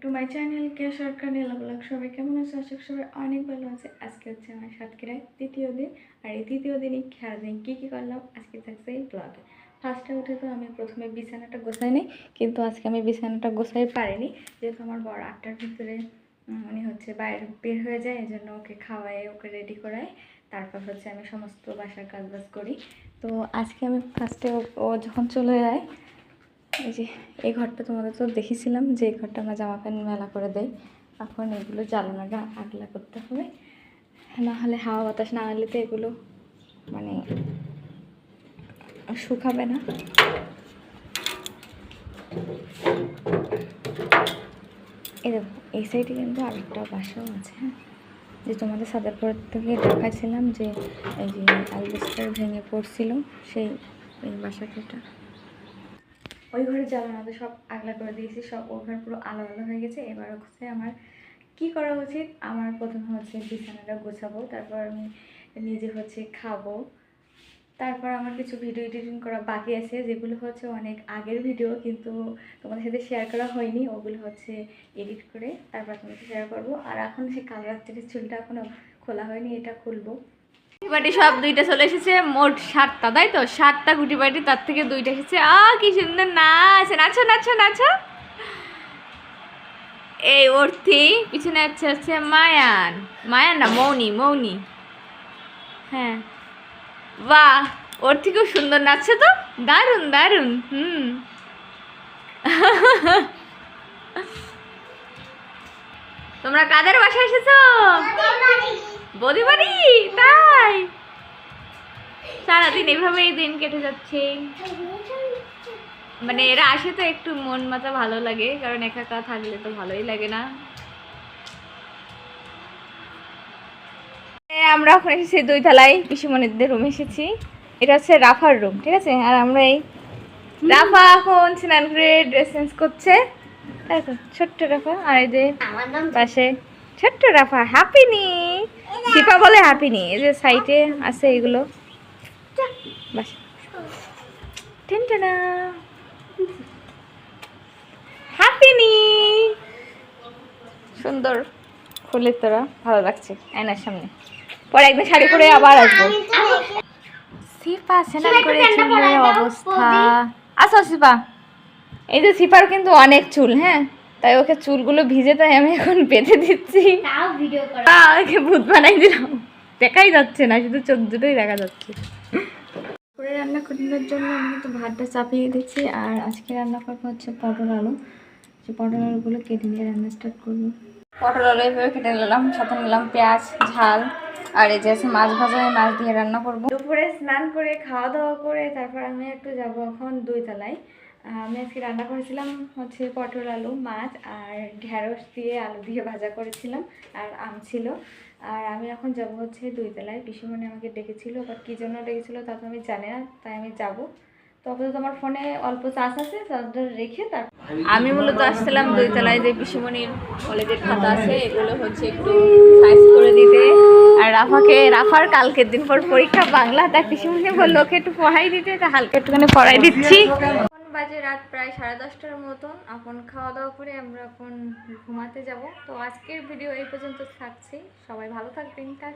To my channel কে সরকার নীলাবলাক সবাই কেমন আছে? আশা করি সবাই অনেক ভালো আছে। আজকে হচ্ছে আমার সাতক্ষীরায় তৃতীয় দিন, আর এই তৃতীয় দিনই সারাদিন কী কী করলাম আজকে থাকছে এই ব্লগে। ফার্স্টে উঠে তো আমি প্রথমে বিছানাটা গোছাই নিই, কিন্তু আজকে আমি বিছানাটা গোছাই পারিনি, যেহেতু আমার বড় 8টার ভিতরে উনি হচ্ছে বাইরে বের হয়ে যায়, এই জন্য ওকে খাওয়াই ওকে রেডি করাই, তারপর হচ্ছে আমি সমস্ত বাসার কাজবাজ করি। তো আজকে আমি ফার্স্টে ও যখন চলে যায়, এই যে এই ঘরটা তোমাদের তো দেখেছিলাম যে এই ঘরটা আমরা জামা প্যান্ট মেলা করে দেই। এখন এগুলো জ্বালানোটা আগলা করতে হবে, না হলে হাওয়া বাতাস না হলে তো এগুলো মানে শুকাবে না। এই দেখো এই সাইডে কিন্তু আরেকটা বাসাও আছে, হ্যাঁ, যে তোমাদের সাদারপুর থেকে দেখাচ্ছিলাম যে এই যে অ্যালবেস্টার ভেঙে পড়ছিল, সেই এই বাসাটা। ওই ঘরে জ্বালানো সব আগলা করে দিয়েছি, সব ওই ঘর পুরো আলো আলো হয়ে গেছে। এবার হচ্ছে আমার কি করা উচিত, আমার প্রথমে হচ্ছে বিছানাটা গোছাবো, তারপর আমি নিজে হচ্ছে খাবো, তারপর আমার কিছু ভিডিও এডিটিং করা বাকি আছে, যেগুলো হচ্ছে অনেক আগের ভিডিও, কিন্তু তোমাদের সাথে শেয়ার করা হয়নি, ওগুলো হচ্ছে এডিট করে তারপর তোমাকে শেয়ার করবো। আর এখন সে কাল রাত্রির চুলটা এখনও খোলা হয়নি, এটা খুলবো। গুটি বাটি সব 2টা চলে এসেছে, মোট 7টা, তাই তো 7টা গুটি বাটি, তার থেকে 2টা এসেছে। কি সুন্দর নাচ, নাচো নাচো নাচো। এই অর্থি পিছনে হচ্ছে মায়ান, মায়ান না মৌনি, মৌনি, হ্যাঁ। বাহ, অর্থি খুব সুন্দর নাচছে তো, দারুণ দারুণ। তোমরা কাদের বাসায় এসেছো? বৌদি বাড়ি, তাই? সারাদিন এভাবেই দিন কেটে যাচ্ছে, মানে এরা আসে তো একটু মন মাথা ভালো লাগে, কারণ একা একা থাকলে তো ভালোই লাগে না। আমরা এখন এসেছি 2 তলায়, পিসিমণিদের রুম এসেছি। এটা হচ্ছে রাফার রুম, ঠিক আছে। আর আমরা এই রাফা এখন স্নান করে ড্রেস চেঞ্জ করছে, তাই তো ছোট্ট রাফা। আর এই যে পাশে ছোট্ট রাফা হ্যাপিনি, সিপা বলে হ্যাপিনি। এই যে সাইডে আছে এগুলো, বাস টেনটানা হ্যাপিনি, সুন্দর ফুলের তোরা, ভালো লাগছে আয়নার সামনে। পরে একদিন শাড়ি পরে আবার আসবো। সিপা স্নান করে চুলের অবস্থা, আসো সিপা। এই যে সিপার কিন্তু অনেক চুল, হ্যাঁ, তাই ওকে চুলগুলো ভিজে, তাই আমি এখন বেঁধে দিচ্ছি। ওকে ভূত বানাই দিলাম, দেখাই যাচ্ছে না, শুধু চোখ দুটোই দেখা যাচ্ছে। করে রান্না করার জন্য আমি কিন্তু ভাতটা চাপিয়ে দিচ্ছি, আর আজকে রান্না করবো হচ্ছে পটল আলু। যে পটল আলুগুলো কেটে নিয়ে রান্না স্টার্ট করবো। পটল আলু এভাবে কেটে নিলাম, সাথে নিলাম পেঁয়াজ ঝাল, আর এই যে আছে মাছ ভাজা, মাছ দিয়ে রান্না করবো। দুপুরে স্নান করে খাওয়া দাওয়া করে তারপর আমি একটু যাবো এখন 2 তলায়। আমি আজকে রান্না করেছিলাম হচ্ছে পটল আলু মাছ, আর ঢেঁড়স দিয়ে আলু দিয়ে ভাজা করেছিলাম, আর আম ছিল। আর আমি এখন যাব হচ্ছে 2 তলায়, পিসিমণি আমাকে ডেকেছিল, বাট কী জন্য ডেকেছিল তা তো আমি জানি না, তাই আমি যাব। তো আপাতত আমার ফোনে অল্প চার্জ আছে, চার্জটা রেখে তার আমি মূলত আসছিলাম 2 তলায়, যে পিসিমণির কলেজের খাতা আছে এগুলো হচ্ছে একটু সাইজ করে দিতে। আর রাফার কালকের দিন পর পরীক্ষা বাংলা, তাই পিসিমণি বললো ওকে একটু পড়াই দিতে, তা হালকা একটুখানি পড়াই দিচ্ছি। এখন বাজে রাত প্রায় 10:30টার মতন, এখন খাওয়া দাওয়া করে আমরা এখন ঘুমাতে যাব। তো আজকের ভিডিও এই পর্যন্ত থাকছি, সবাই ভালো থাকবেন, টাটা।